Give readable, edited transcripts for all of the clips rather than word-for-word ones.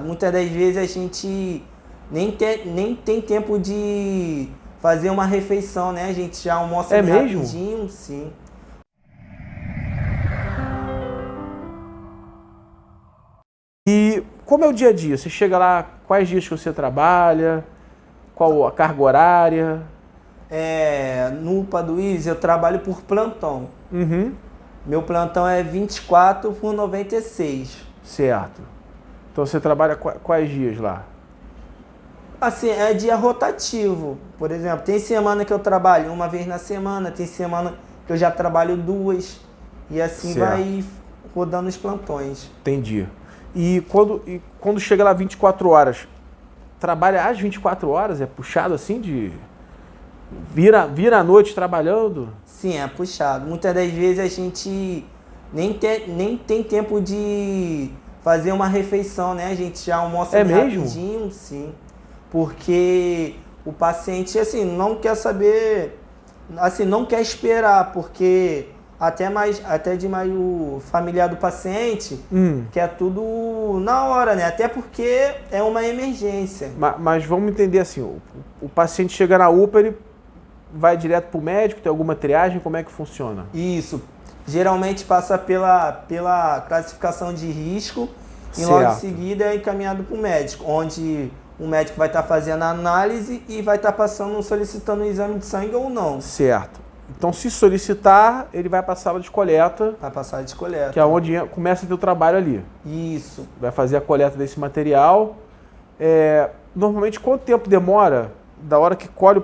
puxado. Muitas das vezes a gente nem tem tempo de fazer uma refeição, né? A gente já almoça bem mesmo? rapidinho, sim. E como é o dia a dia? Você chega lá, quais dias que você trabalha? Qual a carga horária? No UPA do IS eu trabalho por plantão. Uhum. Meu plantão é 24 por 96. Certo. Então você trabalha quais dias lá? Assim, é dia rotativo. Por exemplo, tem semana que eu trabalho uma vez na semana, tem semana que eu já trabalho duas. E assim Certo. vai rodando os plantões. Entendi. E quando chega lá 24 horas, trabalha às 24 horas? É puxado assim de... Vira a noite trabalhando? Sim, é puxado. Muitas das vezes a gente nem tem tempo de fazer uma refeição, né? A gente já almoça bem rapidinho, sim. Porque o paciente, assim, não quer saber, assim, não quer esperar, porque até demais o familiar do paciente quer tudo na hora, né? Até porque é uma emergência. Mas vamos entender assim, o paciente chega na UPA, ele vai direto para o médico, tem alguma triagem, como é que funciona? Isso. Geralmente passa pela classificação de risco e logo em seguida é encaminhado para o médico, onde o médico vai estar fazendo a análise e vai estar solicitando um exame de sangue ou não. Certo. Então, se solicitar, ele vai para a sala de coleta. Vai para a sala de coleta. Que é onde começa o teu trabalho ali. Isso. Vai fazer a coleta desse material. Normalmente, quanto tempo demora da hora que colhe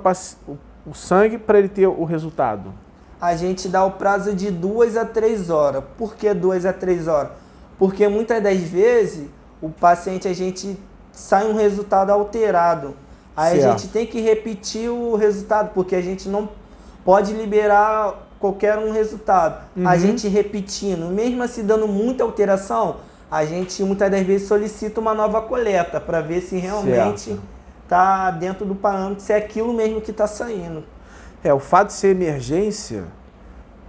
o sangue para ele ter o resultado? A gente dá o prazo de 2 a 3 horas. Por que 2 a 3 horas? Porque muitas das vezes o paciente, a gente sai um resultado alterado. Aí a gente tem que repetir o resultado, porque a gente não pode liberar qualquer um resultado. A gente repetindo, mesmo assim dando muita alteração, a gente muitas das vezes solicita uma nova coleta para ver se realmente está dentro do parâmetro, se é aquilo mesmo que está saindo. O fato de ser emergência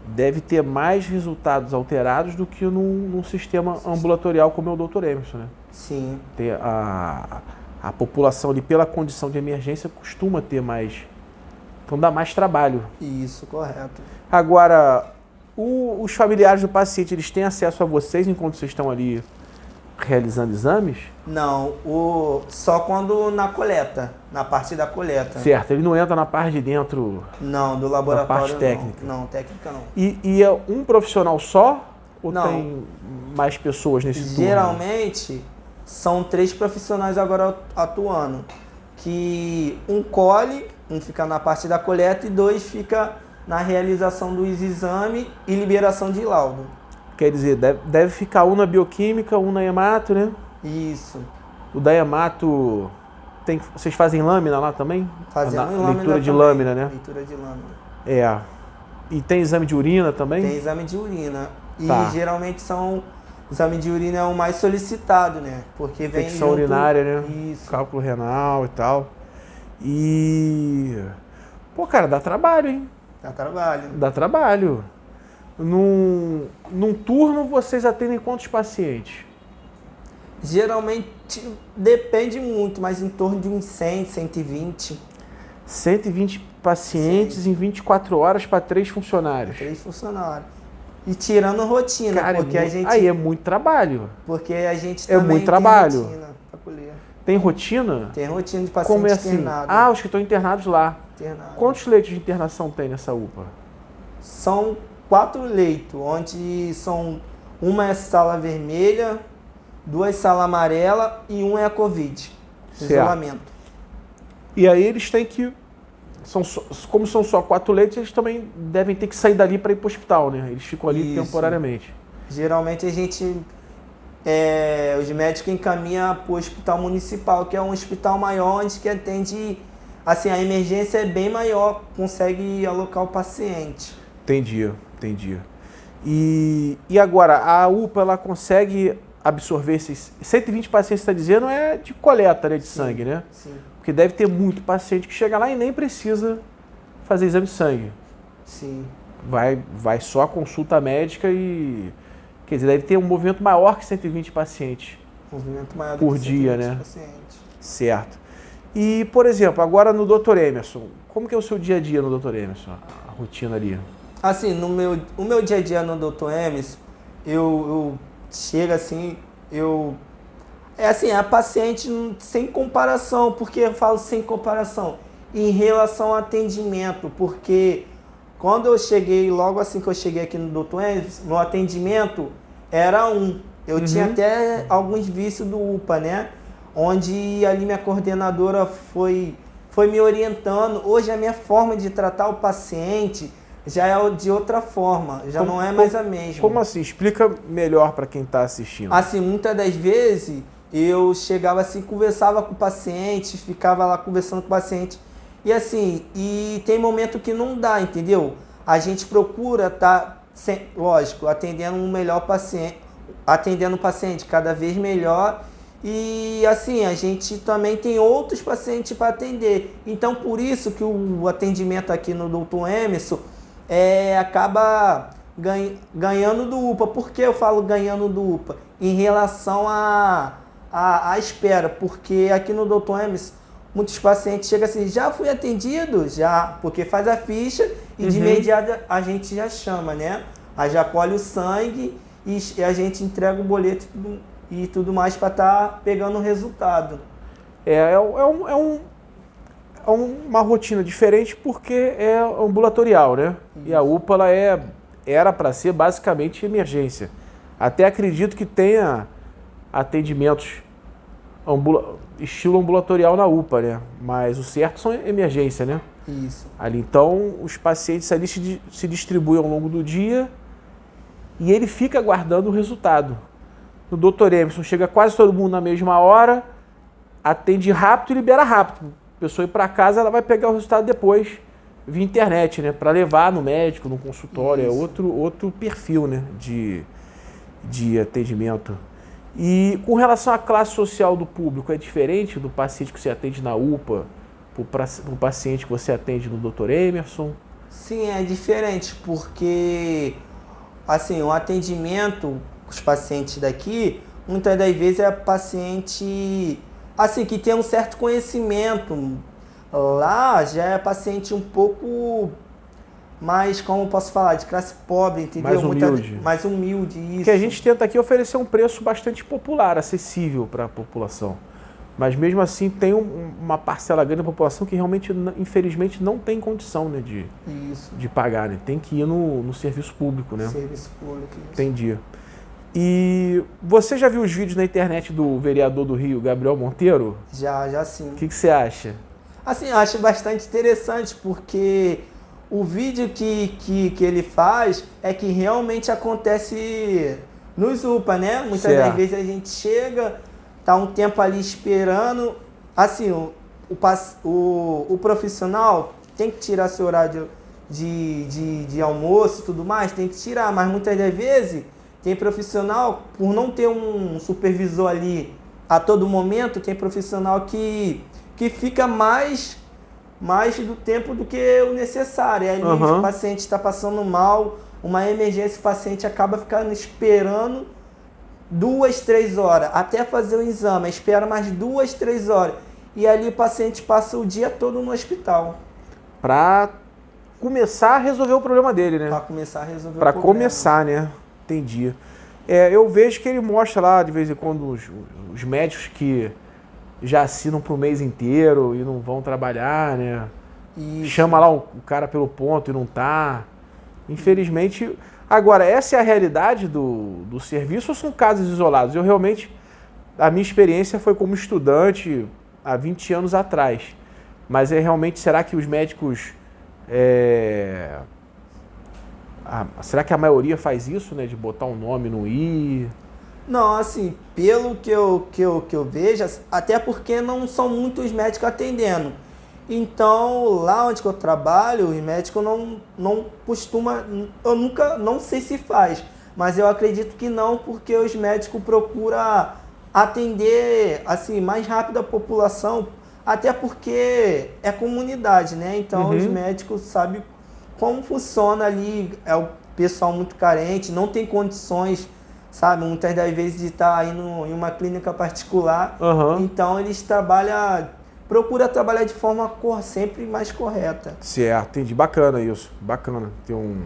deve ter mais resultados alterados do que num sistema ambulatorial como é o Dr. Emerson, né? Sim. A população ali, pela condição de emergência, costuma ter mais. Então dá mais trabalho. Isso, correto. Agora, os familiares do paciente, eles têm acesso a vocês enquanto vocês estão ali realizando exames? Não, só quando na coleta, na parte da coleta. Certo, ele não entra na parte de dentro. Não, do laboratório. Na parte técnica. Não, técnica não. E é um profissional só? Ou tem mais pessoas nesse turno? Geralmente são 3 profissionais agora atuando. Que um colhe, um fica na parte da coleta e 2 fica na realização dos exames e liberação de laudo. Quer dizer, deve ficar um na bioquímica, um na hemato, né? Isso. O da hemato, vocês fazem lâmina lá também? Fazemos lâmina leitura de também, lâmina, né? Leitura de lâmina. E tem exame de urina também? Tem exame de urina. E geralmente o exame de urina é o mais solicitado, né? Porque vem infecção urinária, né? Isso. Cálculo renal e tal. Pô, cara, dá trabalho, hein? Dá trabalho. Dá trabalho. Num turno, vocês atendem quantos pacientes? Geralmente depende muito, mas em torno de uns 100, 120. 120 pacientes em 24 horas para 3 funcionários. 3 funcionários. E tirando rotina, cara, porque a gente... Aí é muito trabalho. Porque a gente também muito trabalho. Tem rotina pra colher. Tem rotina? Tem rotina de paciente Como é assim? internado. Os que estão internados lá. Quantos leitos de internação tem nessa UPA? São 4 leitos, onde uma é sala vermelha, 2 sala amarela e 1 é a Covid. Isolamento. E aí eles têm que... como são só 4 leitos, eles também devem ter que sair dali para ir para o hospital, né? Eles ficam ali temporariamente. Geralmente a gente... os médicos encaminham para o hospital municipal, que é um hospital maior, onde que atende... Assim, a emergência é bem maior, consegue alocar o paciente. Entendi. E agora, a UPA, ela consegue absorver esses 120 pacientes, você está dizendo, é de coleta, né, de sangue, né? Sim. Porque deve ter muito paciente que chega lá e nem precisa fazer exame de sangue. Sim. Vai só a consulta médica e... Quer dizer, deve ter um movimento maior que 120 pacientes. Movimento maior por do que dia, 120 né? pacientes. Certo. E, por exemplo, agora no Dr. Emerson, como que é o seu dia a dia no Dr. Emerson? A rotina ali? Assim, o meu dia a dia no Dr. Emerson, eu chego assim, é assim, a paciente sem comparação. Por que eu falo sem comparação? Em relação ao atendimento, porque quando eu cheguei, logo assim que eu cheguei aqui no Dr. Emerson, no atendimento era eu tinha até alguns vícios do UPA, né? Onde ali minha coordenadora foi me orientando. Hoje a minha forma de tratar o paciente já é de outra forma, já não é mais a mesma. Como assim? Explica melhor para quem está assistindo. Assim, muitas das vezes eu chegava assim, conversava com o paciente, ficava lá conversando com o paciente. E assim, e tem momento que não dá, entendeu? A gente procura estar, lógico, atendendo um melhor paciente, atendendo o paciente cada vez melhor. E assim, a gente também tem outros pacientes para atender. Então, por isso que o atendimento aqui no Dr. Emerson acaba ganhando do UPA. Por que eu falo ganhando do UPA? Em relação à espera. Porque aqui no Dr. Emerson, muitos pacientes chegam assim, já fui atendido? Já, porque faz a ficha e de imediato a gente já chama, né? Aí já colhe o sangue e a gente entrega o boleto e tudo mais para estar pegando o resultado. É uma rotina diferente porque é ambulatorial, né? E a UPA era para ser basicamente emergência. Até acredito que tenha atendimentos estilo ambulatorial na UPA, né? Mas o certo são emergência, né? Isso. Ali, então, os pacientes ali se distribuem ao longo do dia e ele fica aguardando o resultado. No Dr. Emerson chega quase todo mundo na mesma hora, atende rápido e libera rápido. A pessoa ir para casa, ela vai pegar o resultado depois via internet, né? Para levar no médico, no consultório. Isso. É outro perfil, né? de atendimento. E com relação à classe social do público, é diferente do paciente que você atende na UPA para o paciente que você atende no Dr. Emerson? Sim, é diferente, porque assim, o atendimento os pacientes daqui, muitas das vezes é paciente assim, que tem um certo conhecimento. Lá já é paciente um pouco mais, como eu posso falar, de classe pobre, entendeu? Mais humilde. Mais humilde, isso. Que a gente tenta aqui oferecer um preço bastante popular, acessível para a população. Mas mesmo assim tem uma parcela grande da população que realmente, infelizmente, não tem condição, né, de pagar, né? Tem que ir no serviço público, né? Serviço público, isso. Entendi. E você já viu os vídeos na internet do vereador do Rio, Gabriel Monteiro? Já sim. O que você acha? Assim, eu acho bastante interessante, porque o vídeo que ele faz é que realmente acontece nos UPA, né? Muitas das vezes a gente chega, tá um tempo ali esperando. Assim, o profissional tem que tirar seu horário de almoço e tudo mais, tem que tirar, mas muitas das vezes tem profissional, por não ter um supervisor ali a todo momento, tem profissional que fica mais do tempo do que o necessário. E aí o paciente está passando mal, uma emergência, o paciente acaba ficando esperando 2, 3 horas, até fazer o exame, espera mais 2, 3 horas. E ali o paciente passa o dia todo no hospital. Para começar a resolver o problema dele, né? Para começar a resolver o problema. Para começar, né? Entendi. Eu vejo que ele mostra lá, de vez em quando, os médicos que já assinam para o mês inteiro e não vão trabalhar, né? Isso. Chama lá o cara pelo ponto e não tá. Infelizmente... Agora, essa é a realidade do serviço ou são casos isolados? Eu realmente... A minha experiência foi como estudante há 20 anos atrás. Mas realmente, será que os médicos... será que a maioria faz isso, né? De botar um nome no I? Não, assim, pelo que eu vejo, até porque não são muitos médicos atendendo. Então, lá onde eu trabalho, os médicos não costumam... não sei se faz, mas eu acredito que não, porque os médicos procuram atender, assim, mais rápido a população, até porque é comunidade, né? Então, os médicos sabem como funciona ali, é o pessoal muito carente, não tem condições sabe? Muitas das vezes de estar indo em uma clínica particular. Então eles procura trabalhar de forma sempre mais correta. Certo, entendi. Bacana isso. Bacana ter um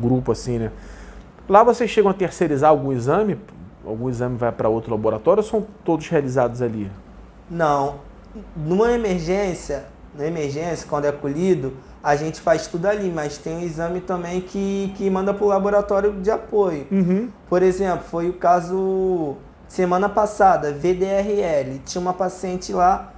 grupo assim, né? Lá vocês chegam a terceirizar algum exame? Algum exame vai para outro laboratório ou são todos realizados ali? Não. Numa emergência, quando é acolhido, a gente faz tudo ali, mas tem um exame também que manda para o laboratório de apoio. Por exemplo, foi o caso semana passada, VDRL. Tinha uma paciente lá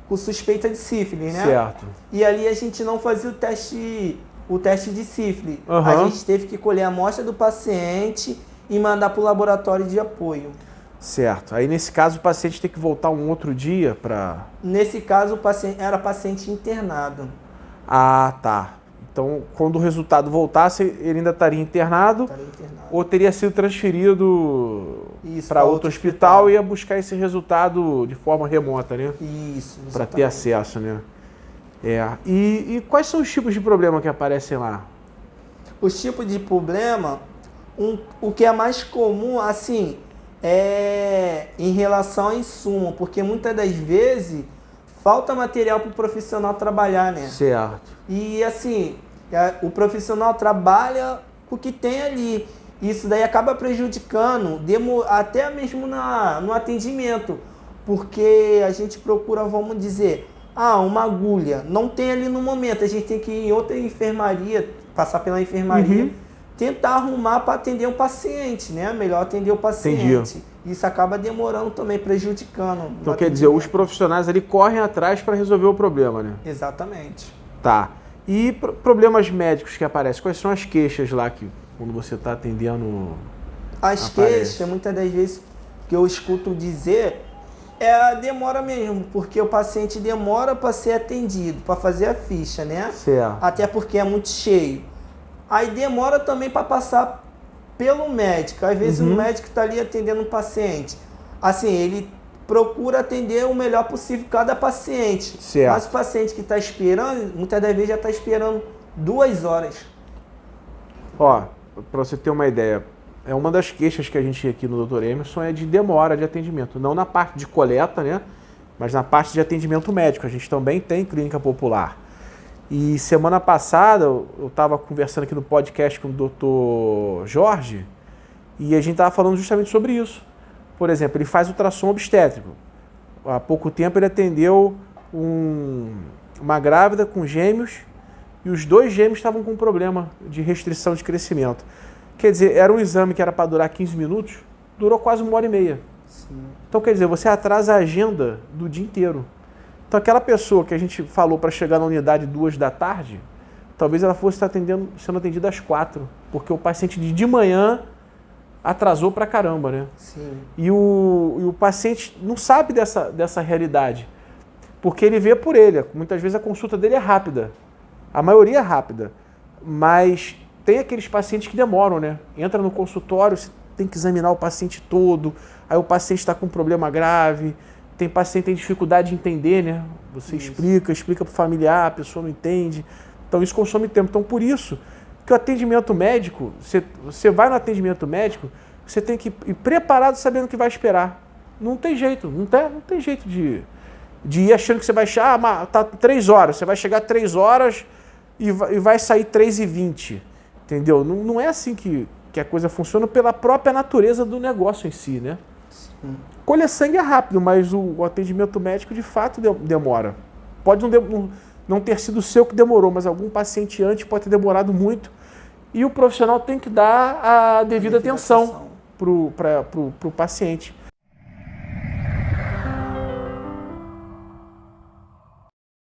com suspeita de sífilis, né? Certo. E ali a gente não fazia o teste de sífilis. A gente teve que colher a amostra do paciente e mandar para o laboratório de apoio. Certo. Aí nesse caso o paciente tem que voltar um outro dia para... Nesse caso o paciente era paciente internado. Ah, tá. Então quando o resultado voltasse ele ainda estaria internado, ou teria sido transferido para outro hospital e ia buscar esse resultado de forma remota, né? Isso. Para ter acesso, né? E quais são os tipos de problema que aparecem lá? Os tipos de problema, o que é mais comum, assim, é em relação ao insumo, porque muitas das vezes falta material para o profissional trabalhar, né? Certo. E assim, o profissional trabalha com o que tem ali. Isso daí acaba prejudicando, até mesmo no atendimento, porque a gente procura, vamos dizer, uma agulha, não tem ali no momento, a gente tem que ir em outra enfermaria, passar pela enfermaria, tentar arrumar para atender o paciente, né? Melhor atender o paciente. Entendi. Isso acaba demorando também, prejudicando. Então quer dizer, os profissionais ali correm atrás para resolver o problema, né? Exatamente. Tá. E problemas médicos que aparecem? Quais são as queixas lá que quando você está atendendo? As queixas, muitas das vezes, que eu escuto dizer, é a demora mesmo, porque o paciente demora para ser atendido, para fazer a ficha, né? Certo. Até porque é muito cheio. Aí demora também para passar pelo médico. Às vezes o médico está ali atendendo o paciente. Assim, ele procura atender o melhor possível cada paciente. Certo. Mas o paciente que está esperando, muitas das vezes já está esperando 2 horas. Ó, para você ter uma ideia, uma das queixas que a gente aqui no Dr. Emerson é de demora de atendimento. Não na parte de coleta, né? Mas na parte de atendimento médico. A gente também tem clínica popular. E semana passada eu estava conversando aqui no podcast com o Dr. Jorge e a gente estava falando justamente sobre isso. Por exemplo, ele faz ultrassom obstétrico. Há pouco tempo ele atendeu uma grávida com gêmeos e os 2 gêmeos estavam com problema de restrição de crescimento. Quer dizer, era um exame que era para durar 15 minutos, durou quase 1h30. Sim. Então, quer dizer, você atrasa a agenda do dia inteiro. Então, aquela pessoa que a gente falou para chegar na unidade 2 da tarde, talvez ela fosse estar sendo atendida às 4, porque o paciente de manhã atrasou pra caramba, né? Sim. E o paciente não sabe dessa realidade, porque ele vê por ele. Muitas vezes a consulta dele é rápida, a maioria é rápida, mas tem aqueles pacientes que demoram, né? Entra no consultório, você tem que examinar o paciente todo, aí o paciente está com um problema grave, tem paciente que tem dificuldade de entender, né? Você explica para o familiar, a pessoa não entende. Então isso consome tempo. Então por isso que o atendimento médico, você vai no atendimento médico, você tem que ir preparado sabendo o que vai esperar. Não tem jeito, não tem jeito de ir achando que você vai chegar, tá 3 horas, você vai chegar 3 horas e vai sair 3h20. Entendeu? Não é assim que a coisa funciona pela própria natureza do negócio em si, né? Colher sangue é rápido, mas o atendimento médico de fato demora. Pode não ter sido o seu que demorou, mas algum paciente antes pode ter demorado muito. E o profissional tem que dar a devida atenção para o paciente.